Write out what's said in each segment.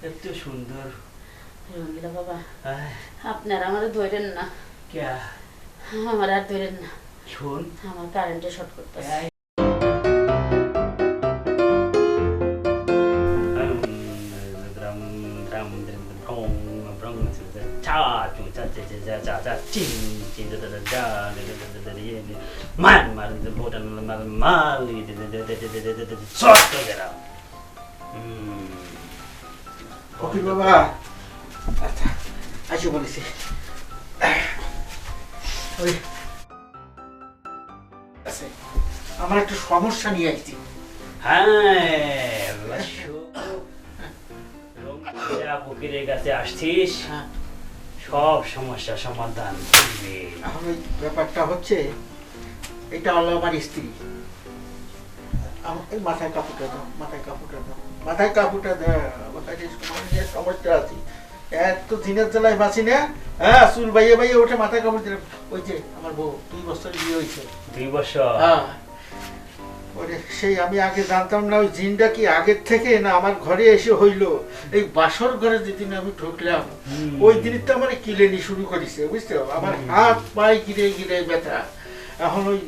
এত সুন্দর। রঙ্গিলা বাবা, আপনারা আমার ধরেন না। কে? আমার আর ধরেন না। শোন, আমার কারেন্টে শর্ট করতেছে। ফকির বাবা, আচ্ছা আসি বলেছি। ওই আছে, আমার একটু সমস্যা নিয়ে আসছি। ফকিরের কাছে আসছিস, সব সমস্যা সমাধান করবে। এখন ওই ব্যাপারটা হচ্ছে, এটা হলো আমার স্ত্রী। এই মাথায় কাপড়টা দাও, মাথায় কাপড়টা দাও, মাথায় কাপড়টা দাও। মাথায় সমস্যা আছে, এত দিনের জ্বালায় বাঁচি না। হ্যাঁ, চুল বাইয়ে বাইয়ে ওঠে, মাথায় কাপড় দিলাম। ওই যে আমার বউ 2 বছর বিয়ে হয়েছে। 2 বছর? হ্যাঁ। ওরে সেই আমি আগে জানতাম না ওই জিনটা কি আগের থেকে না আমার ঘরে এসে হইলো। এই বাসর ঘরে যেদিন আমি ঢুকলাম, ওই দিনই তো আমার কিলেনি শুরু করেছে, বুঝতে পারো। আমার হাত পায়ে গিরে গিরে ব্যথা। এখন ওই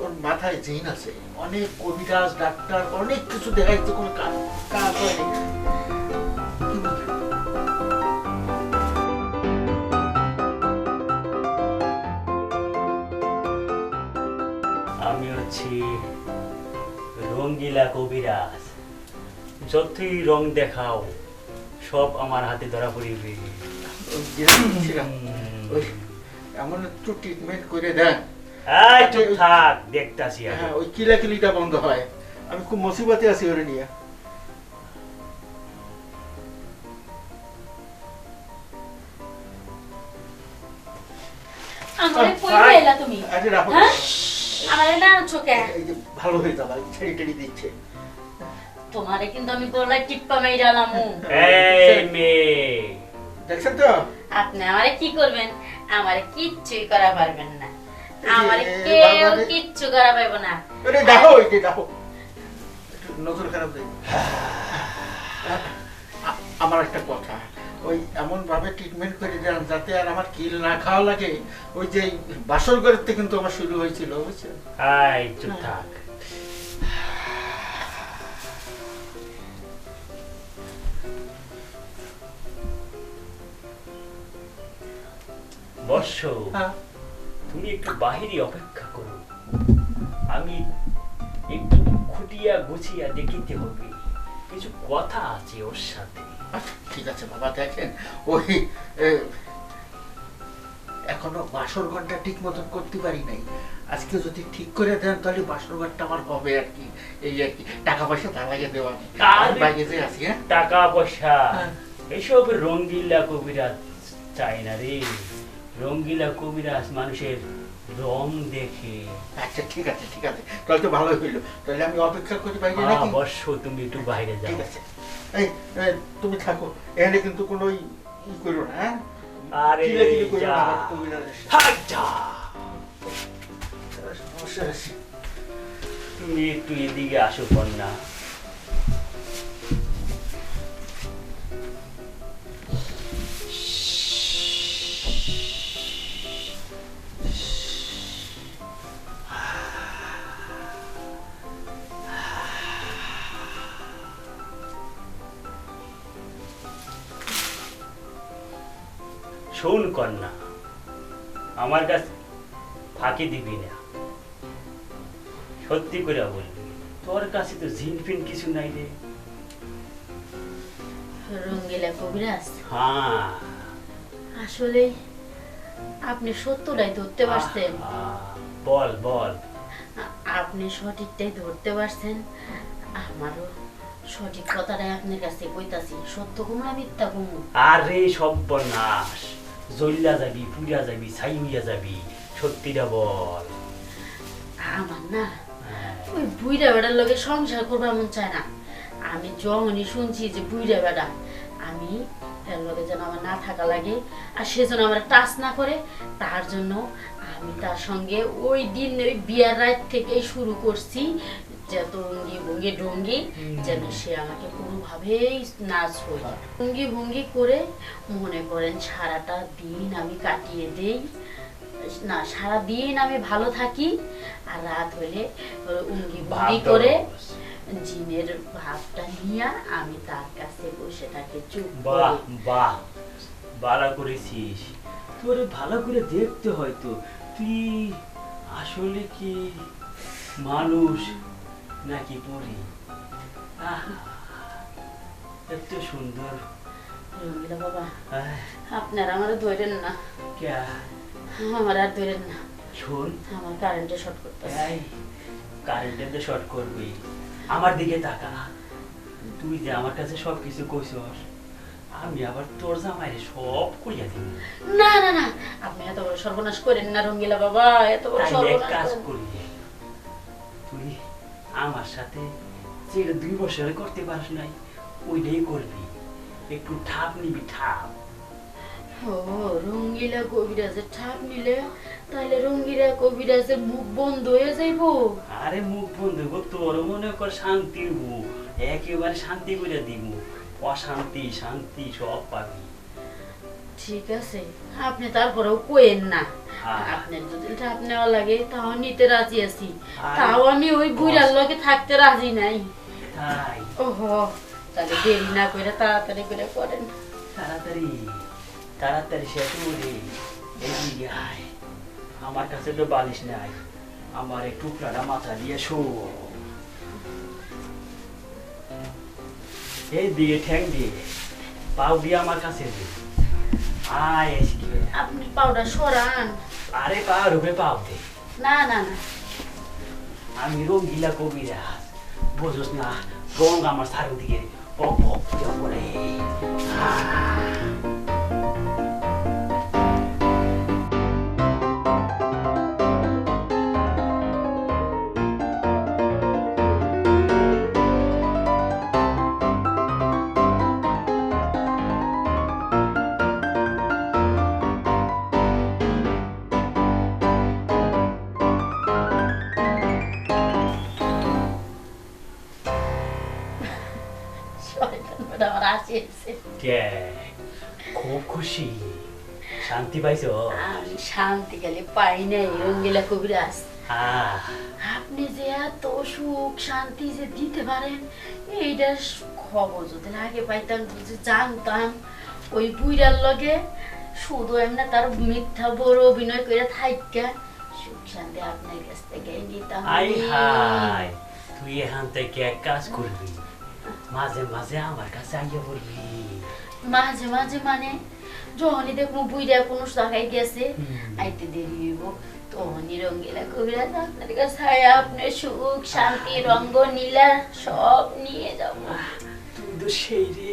ওর মাথায় জিন আছে, অনেক কবিরাজ ডাক্তার অনেক কিছু দেখাইছে, কোনো কাজ হয়নি। কি বলতে? আমি হচ্ছি রঙ্গিলা কবিরাজ। যতই রং দেখাও, সব আমার হাতে ধরা পড়িবে। ওই এমন একটু ট্রিটমেন্ট করে দেন, থাক, দেখতাছি। হ্যাঁ, ওই কিলাকিলিটা বন্ধ হয়। আমি খুব মুসিবতে আছি ওরে নিয়ে। আমারে কই গেলা তুমি? আরে রাখো, হ্যাঁ, আমারে না চোখে। এই যে ভালো হয়ে যাবে, ছেড়ে টেড়ে দিচ্ছে। তোমারে কিন্তু আমি গলায় টিপ্পা মাইরালাম। এই মেয়ে, দেখছেন তো? আপনি আমারে কি করবেন? আমারে কিচ্ছুই করা পারবেন না। আমারে এ কেউ বাবা রে। কিচ্ছু করা পারবে না। আরে দেখো, এই যে দেখো, একটু নজর খারাপ দেই। আমার একটা কথা, ওই এমন ভাবে ট্রিটমেন্ট করে দেন যাতে আর আমার কিল না খাওয়া লাগে। ওই যে বাসর ঘরের থেকে কিন্তু আমার শুরু হয়েছিল, বুঝছেন? আই চুপ থাক। বর্ষ, তুমি একটু বাহিরে অপেক্ষা করো। আমি একটু খুটিয়া গুছিয়া দেখিতে হবে, কিছু কথা আছে ওর সাথে। আচ্ছা, ঠিক আছে বাবা। দেখেন, ওই এখনো বাসর ঘরটা ঠিক মতন করতে পারি নাই। আজকে যদি ঠিক করে দেন তাহলে বাসর ঘরটা আমার হবে আর কি। এই আর কি, টাকা পয়সা তার লাগে দেওয়া। বাইরে যে আছি। হ্যাঁ, টাকা পয়সা এসব রঙ্গিলা কবিরাজ চাই না রে। রঙ্গিলা কবিরাজ মানুষের রং দেখে। আচ্ছা, ঠিক আছে ঠিক আছে, তাহলে তো ভালোই হইলো। তাহলে আমি অপেক্ষা করি বাইরে নাকি? অবশ্য তুমি একটু বাইরে যাও। ঠিক আছে। এই তুমি থাকো এখানে, কিন্তু কোনো ই করো না। হ্যাঁ, আরে কিলাকিলি করো যা, না আমার কবিরাজের সাথে। থাক যা। সমস্যা আছে। তুমি একটু এদিকে আসো কন্যা। শোন কন্যা, আমার কাছে ফাঁকি দিবি না, সত্যি করে বলবি। তোর কাছে তো জিন ফিন কিছু নাই রে। রঙ্গিলা কবিরাজ, হ্যাঁ, আসলে আপনি সত্যটাই ধরতে পারছেন। বল বল। আপনি সঠিকটাই ধরতে পারছেন। আমারও সঠিক কথাটাই আপনার কাছে কইতাছি। সত্য কুমড়া মিথ্যা কুমড়ো। আরে সর্বনাশ, জ্বলিয়া যাবি, পুড়িয়া যাবি, ছাই হইয়া যাবি। সত্যিটা বল। আমার না ওই বুইড়া বেড়ার লগে সংসার করবার মন চায় না। আমি যখনই শুনছি যে বুইড়া বেড়া, আমি এর লগে যেন আমার না থাকা লাগে, আর সে যেন আমার টাচ না করে, তার জন্য আমি তার সঙ্গে ওই দিন ওই বিয়ার রাত থেকেই শুরু করছি যত অঙ্গি ভঙ্গি ডঙ্গি যেন সে আমাকে কোনোভাবেই না ছোঁয়। অঙ্গি ভঙ্গি করে মনে করেন সারাটা দিন আমি কাটিয়ে দেই, না সারা দিন আমি ভালো থাকি, আর রাত হলে অঙ্গি ভঙ্গি করে জিনের ভাবটা নিয়ে আমি তার কাছে বসে থাকি চুপ বাহ করে। বাহ, ভালো করেছিস। তোর ভালো করে দেখতে হয়তো তুই আসলে কি মানুষ নাকি পরি। এত সুন্দর। রঙ্গিলা বাবা, আহ, আপনারা আমার ধরেন না, ক্যা? আমার আর ধরেন না, শোন, আমার কারেন্টে শর্ট করতেছে। এই কারেন্টের তো শর্ট করবি, আমার দিকে তাকা। তুই যে আমার কাছে সব কিছু কইছস, আমি আবার তোর জামাইরে সব কইয়া দিব। না না না, আপনি এত বড় সর্বনাশ করেন না রঙ্গিলা বাবা, এত বড় তাইলে এক সর্বনাশ কাজ করেন। করি, তুই আমার সাথে যেটা 2 বছরে করতে পারিস নাই ওইটাই করবি। একটু ঠাপ নিবি, ঠাপ। ও রঙ্গিলা কবিরাজের ছাপ নিলে তাহলে রঙ্গিলা কবিরাজের মুখ বন্ধ হয়ে যাইবো। আরে মুখ বন্ধ গো, তোর মনে কর শান্তি হবো, একেবারে শান্তি করে দিব। অশান্তি শান্তি সব পাবি। ঠিক আছে, আপনি তারপরেও কোয়েন না। হ্যাঁ। আপনার যদি ছাপ নেওয়া লাগে তাও নিতে রাজি আছি, আরে, তাও আমি ওই বুড়ার লগে থাকতে রাজি নাই। তাই ওহো, তাহলে দেরি না করে তাড়াতাড়ি করে করেন। তাড়াতাড়ি তাড়াতাড়ি শেষ করে এদিকে আয়। আমার কাছে তো বালিশ নাই, আমার এই টুকরাটা মাথা দিয়ে শো। এই দিয়ে ঠ্যাং দিয়ে পাও দিয়ে আমার কাছে দে। আয় এসে আপনি পাউডার সরান। আরে পা রূপে পাও দে। না না না, আমি রঙ্গিলা কবিরাজ, বুঝোস না? রং আমার চারিদিকে পক পক দিয়ে পড়ে। শয়তান বেটা আমার আসিয়েছে। কে খুব খুশি, শান্তি পাইছ? আমি শান্তি খালি পাই নাই রঙ্গিলা কবিরাজ। হ্যাঁ, আপনি যে এত সুখ শান্তি যে দিতে পারেন এইটার খবর যদি আগে পাইতাম, যদি জানতাম ওই বুইড়ার লগে শুধু এমনি তার মিথ্যা বড় অভিনয় করে থাইকা সুখ শান্তি আপনার কাছ থেকে নিতাম। আই হাই, তুই এখান থেকে এক কাজ করবি, মাঝে মাঝে আমার কাছে আইয়া বলবি। মাঝে মাঝে মানে যখনই দেখবো বুইড়া কোনো জায়গায় গেছে হুম। আইতে দেরি হইব, তখনই রঙ্গিলা কবিরাজ আপনার কাছে আপনার সুখ শান্তি রঙ্গ নীলা সব নিয়ে যাবো। তুই তো সেই রে,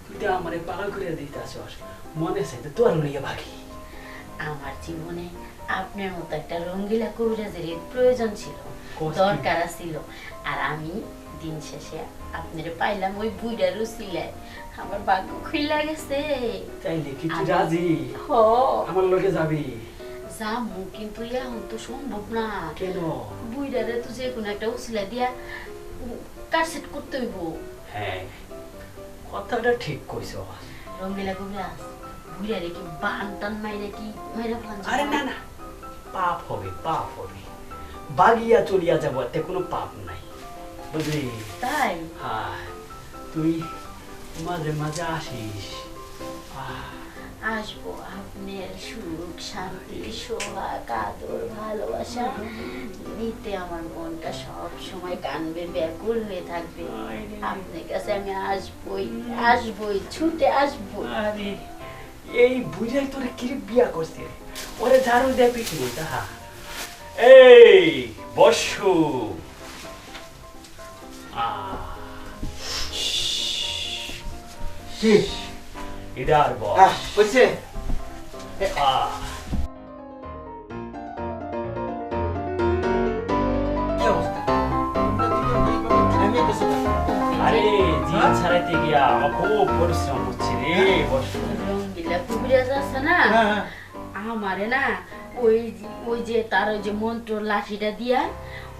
তুই তো আমারে পাগল করে দিতে আসস, মনে আছে তো তোর লইয়া ভাগি। আমার জীবনে আপনার মতো একটা রঙ্গিলা কবিরাজের প্রয়োজন ছিল, কষ্ট। দরকার ছিল, আর আমি দিন শেষে আপনার পাইলাম ওই বুইড়ার উসিলায়। আমার ভাগ্য খুইলা গেছে। তাইলে কি তুই আমি- রাজি? হ আমার লগে যাবি? যাবো, কিন্তু এখন তো সম্ভব না। কেন? বুইড়ারে তো যে কোনো একটা উসিলা দিয়া কাটসেট করতে হইব। হ্যাঁ, কথাটা ঠিক কইছ। রঙ্গিলা কবিরাজ বুইড়ারে কি বান টান মাইরে কি মাইরা ফেলান যায়? আরে না না, পাপ হবে, পাপ হবে। বাগিয়া চলিয়া যাবো, এতে কোনো পাপ নাই, বুঝলি? তাই হ্যাঁ, তুই মাঝে মাঝে আসিস। আসবো, আপনার সুখ শান্তি সোহাগ আদর ভালোবাসা নিতে আমার মনটা সব সময় কানবে, ব্যাকুল হয়ে থাকবে। আপনার কাছে আমি আসবই আসবই, ছুটে আসবো। আরে এই বুঝাই তোরে কি বিয়া করছে, ওরে ঝাড়ু দেয় পিছনে তাহা। এই বসু, কি ইদার বস। বুঝছে? আহ, কি অবস্থা? তোমরা দুজন এইভাবে ঘামিয়ে গেছো কেন? আরে জিন ছাড়াইতে গিয়া আমার খুব পরিশ্রম হচ্ছে রে বসু। রঙ্গিলা কবিরাজ আছে না, হ্যাঁ, আমারে না ওই ওই যে তার ওই যে মন্ত্র লাঠিটা দিয়া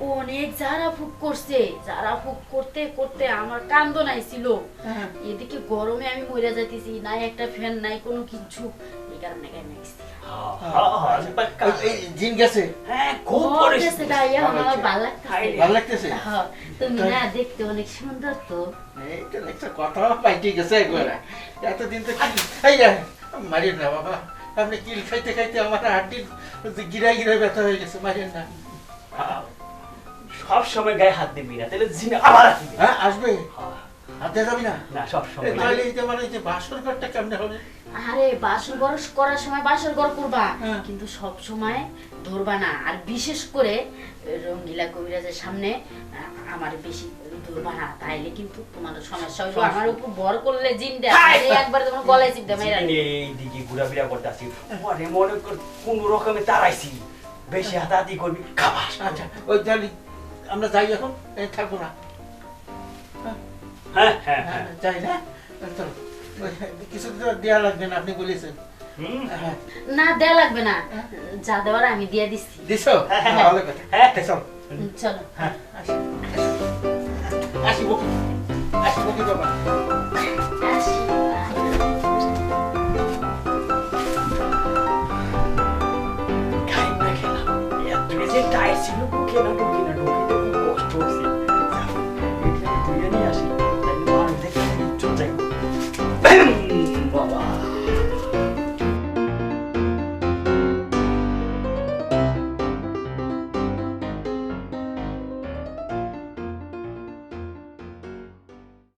অনেক ঝাড়া ফুক করছে, ঝাড়া ফুক করতে করতে আমার কান্দন আইছিল। হ্যাঁ। এদিকে গরমে আমি মরে যাইতেছি, নাই একটা ফ্যান নাই কোনো কিছু, এই কারণে গায়ে গেছি। এই জিন গেছে? হ্যাঁ খুব ও, পরিষ্কার গেছে তাই, এখন ভালো আমার আছে। ভালো লাগতেছে। ভালো লাগতেছে? হ্যাঁ, তুমি না দেখতে অনেক সুন্দর তো। এইটা একটা কথা পাইটি গেছে একবারে। এতদিন তো কি এই মারিয়েন না বাবা, আপনি কিল খাইতে খাইতে আমার হাড্ডির গিরায় গিরায় ব্যথা হয়ে গেছে, মারিয়েন না। সব সময় গায়ে হাত দিবি না, তাহলে জিন আবার আসবে। হ্যাঁ আসবে, হাতে যাবি না? না সব সময় তাহলে এই যে আমার এই যে বাসর ঘরটা কেমনে হবে? আরে বাসর ঘর করার সময় বাসর ঘর করবা, হ্যাঁ। কিন্তু সব সময় ধরবা না। আর বিশেষ করে রঙ্গিলা কবিরাজের সামনে আমার বেশি ধরবা না, তাইলে কিন্তু তোমার সমস্যা হইব। আমার উপর ভর করলে জিনটা একবার তোমার গলায় চিপতে মেরা দিবে। এইদিকে ঘোরাফেরা করতেছি, মনে মনে কর কোন রকমে তাড়াইছি, বেশি হাতাহাতি করবি খাবাস। আচ্ছা ওই তাহলে আমরা যাই এখন, থাকবো না। হ্যাঁ হ্যাঁ হ্যাঁ যাই না? চলো, কিছু তো দেওয়া লাগবে না, আপনি বলেছেন। হুম হ্যাঁ না দেয়া লাগবে না, যা দেওয়ার আমি দিয়ে দিচ্ছি। দিছো? হ্যাঁ, ভালো কথা। হ্যাঁ। চল চলো। হ্যাঁ আসি আসি বকি, আসি বকি বাবা। আসি। খাই না খেলাম, এত যে টাইট ছিল খেলাম